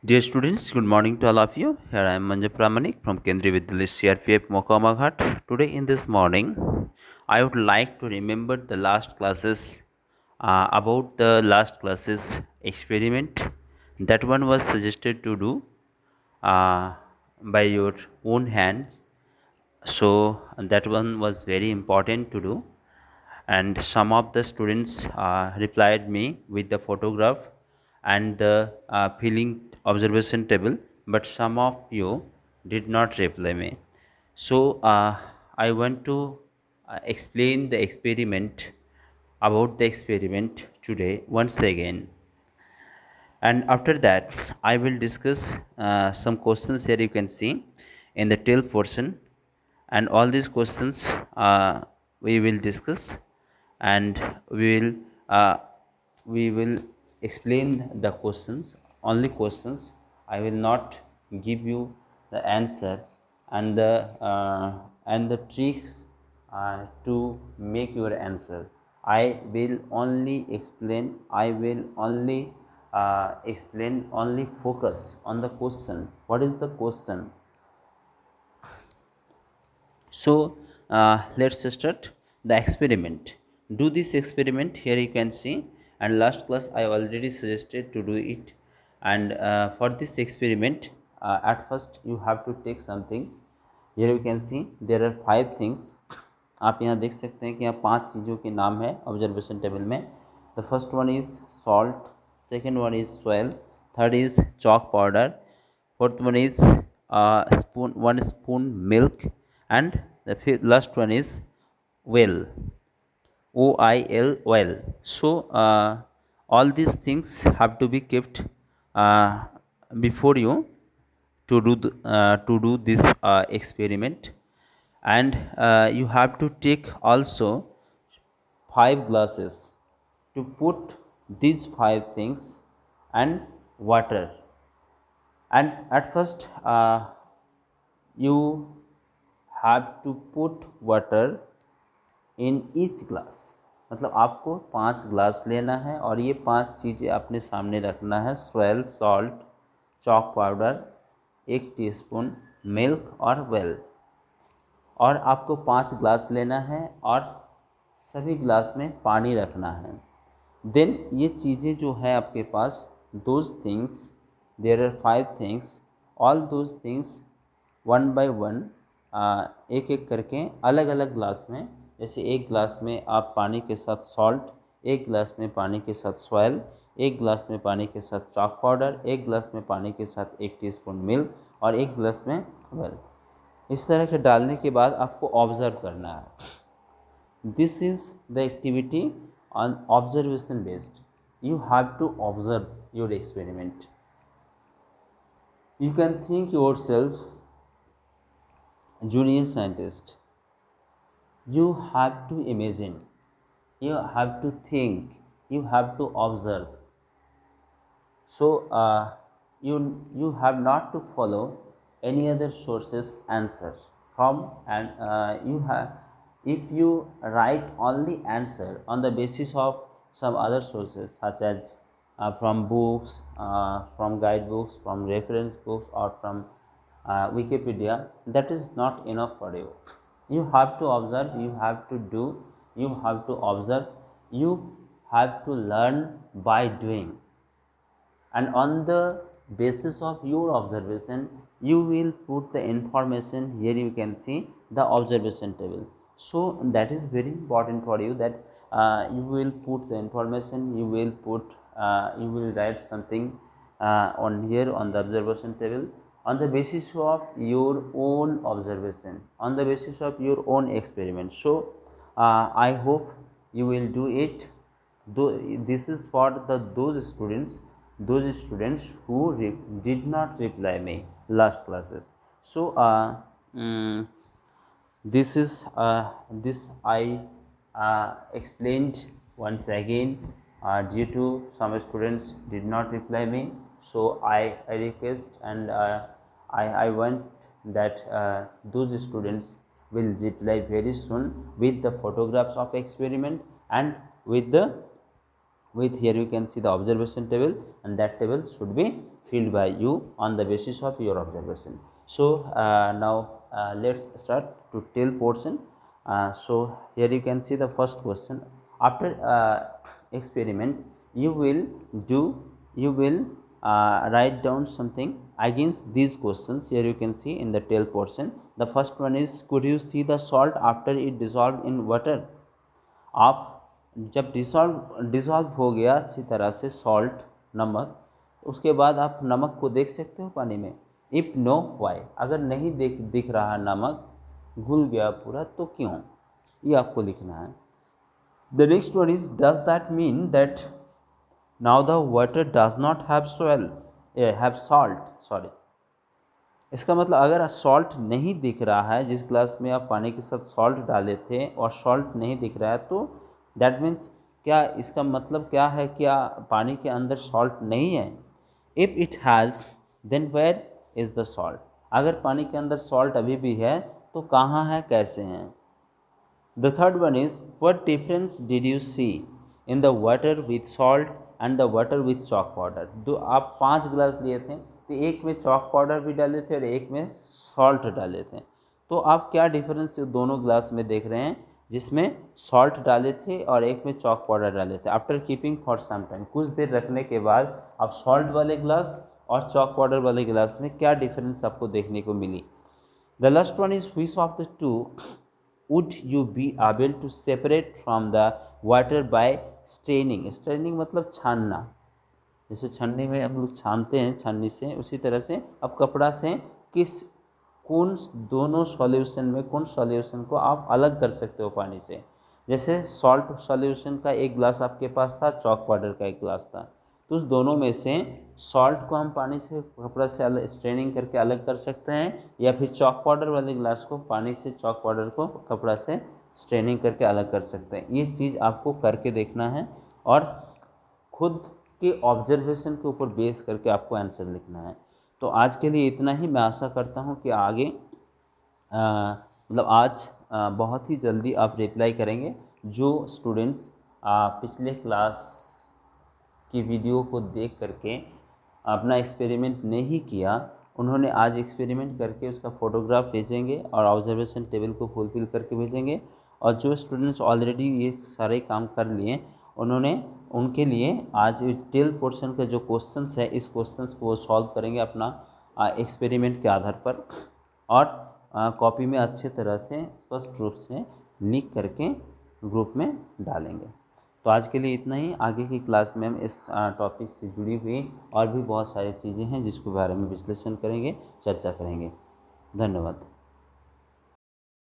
Dear students, good morning to all of you. Here I am Manja Pramanik from Kendriya Vidyalaya CRPF Mokama Ghat. Today in this morning, I would like to remember the last classes about the last classes experiment. That one was suggested to do uh, by your own hands. So that one was very important to do, and some of the students replied me with the photograph and the filling observation table, but some of you did not reply me. So I want to explain the experiment about the experiment today once again, and after that I will discuss some questions. Here you can see in the tail portion, and all these questions we will discuss, and uh, we will explain the questions, only questions. I will not give you the answer and the tricks to make your answer. I will only explain, I will only explain, only focus on the question. What is the question? So let's start the experiment. Do this experiment. Here you can see, and last class I already suggested to do it. And for this experiment, at first you have to take some things. Here you can see there are 5 things. आप यहाँ देख सकते हैं कि यहाँ 5 चीज़ों के नाम है ऑब्जर्वेशन टेबल में. The first one is salt, second one is soil, third is chalk powder, fourth one is spoon, 1 spoon milk, and the last one is well, oil, oil. So all these things have to be kept uh, before you to do this experiment. And you have to take also 5 glasses to put these 5 things and water. And at first you have to put water in each glass. मतलब आपको 5 glass लेना है और ये 5 चीज़ें अपने सामने रखना है. Swell, salt, chalk powder, 1 teaspoon milk और वेल. और आपको 5 ग्लास लेना है और सभी ग्लास में पानी रखना है. देन ये चीज़ें जो है आपके पास, those things, there are 5 things, all those things one by one, एक एक करके अलग अलग ग्लास में. जैसे एक ग्लास में आप पानी के साथ सॉल्ट, एक ग्लास में पानी के साथ सॉयल, एक ग्लास में पानी के साथ चॉक पाउडर, एक ग्लास में पानी के साथ 1 टीस्पून मिल्क और एक ग्लास में वेल. इस तरह के डालने के बाद आपको ऑब्ज़र्व करना है. This is the activity on observation based. You have to observe your experiment. You can think yourself junior scientist. You have to imagine, you have to think, you have to observe. So you have not to follow any other sources answer from, and you have, if you write only answer on the basis of some other sources such as from books, from guidebooks, from reference books, or from Wikipedia, that is not enough for you. You have to observe, you have to do, you have to observe, you have to learn by doing. And on the basis of your observation you will put the information. Here you can see the observation table. So that is very important for you, that you will put the information, you will put, you will write something on here on the observation table on the basis of your own observation, on the basis of your own experiment. So I hope you will do it. This is for those students who did not reply me last classes. So this is this I explained once again, due to some students did not reply me. So I request, and I want that those students will reply very soon with the photographs of experiment and with the, with, here you can see the observation table, and that table should be filled by you on the basis of your observation. So now let's start to tell portion. So here you can see the first question. After experiment, you will write down something against these questions. Here you can see in the tell portion, the first one is, could you see the salt after it dissolved in water? आप जब dissolve हो गया अच्छी तरह से salt, नमक, उसके बाद आप नमक को देख सकते हो पानी में? इफ़ नो वाई, अगर नहीं दिख रहा नमक घुल गया पूरा तो क्यों, ये आपको लिखना है. The next one is, does that mean that now the water does not have salt, sorry, इसका मतलब अगर सॉल्ट नहीं दिख रहा है, जिस ग्लास में आप पानी के साथ सॉल्ट डाले थे और सॉल्ट नहीं दिख रहा है, तो दैट मीन्स क्या, इसका मतलब क्या है, क्या पानी के अंदर सॉल्ट नहीं है? If it has then where is the salt, अगर पानी के अंदर सॉल्ट अभी भी है तो कहाँ है, कैसे हैं? The third one is, what difference did you see in the water with salt and the water with chalk powder? दो, आप 5 गिलास लिए थे, तो एक में चॉक पाउडर भी डाले थे और एक में सॉल्ट डाले थे, तो आप क्या डिफरेंस दोनों ग्लास में देख रहे हैं, जिसमें सॉल्ट डाले थे और एक में चॉक पाउडर डाले थे? After keeping for some time, कुछ देर रखने के बाद आप सॉल्ट वाले ग्लास और चॉक पाउडर वाले ग्लास में क्या डिफरेंस आपको देखने को मिली? The last one is, which of the two would you be able to separate from the water by straining? Straining मतलब छानना, जैसे छन्नी में हम लोग छानते हैं छन्नी से, उसी तरह से अब कपड़ा से कौन दोनों सॉल्यूशन में कौन सॉल्यूशन को आप अलग कर सकते हो पानी से? जैसे सॉल्ट सॉल्यूशन का एक ग्लास आपके पास था, चॉक पाउडर का एक ग्लास था, तो उस दोनों में से सॉल्ट को हम पानी से, कपड़ा से अलग स्ट्रेनिंग करके अलग कर सकते हैं, या फिर चॉक पाउडर वाले ग्लास को पानी से, चॉक पाउडर को कपड़ा से स्ट्रेनिंग करके अलग कर सकते हैं. ये चीज़ आपको करके देखना है और खुद के ऑब्जर्वेशन के ऊपर बेस करके आपको आंसर लिखना है. तो आज के लिए इतना ही. मैं आशा करता हूँ कि आगे मतलब आज बहुत ही जल्दी आप रिप्लाई करेंगे. जो स्टूडेंट्स पिछले क्लास की वीडियो को देख करके अपना एक्सपेरिमेंट नहीं किया, उन्होंने आज एक्सपेरिमेंट करके उसका फ़ोटोग्राफ भेजेंगे और ऑब्जर्वेशन टेबल को फुलफिल करके भेजेंगे. और जो स्टूडेंट्स ऑलरेडी ये सारे काम कर लिए, उनके लिए आज टेल पोर्शन का जो क्वेश्चंस है, इस क्वेश्चंस को वो सॉल्व करेंगे अपना एक्सपेरिमेंट के आधार पर, और कॉपी में अच्छे तरह से स्पष्ट रूप से लिख करके ग्रुप में डालेंगे. तो आज के लिए इतना ही. आगे की क्लास में हम इस टॉपिक से जुड़ी हुई और भी बहुत सारी चीज़ें हैं जिसके बारे में विश्लेषण करेंगे, चर्चा करेंगे. धन्यवाद.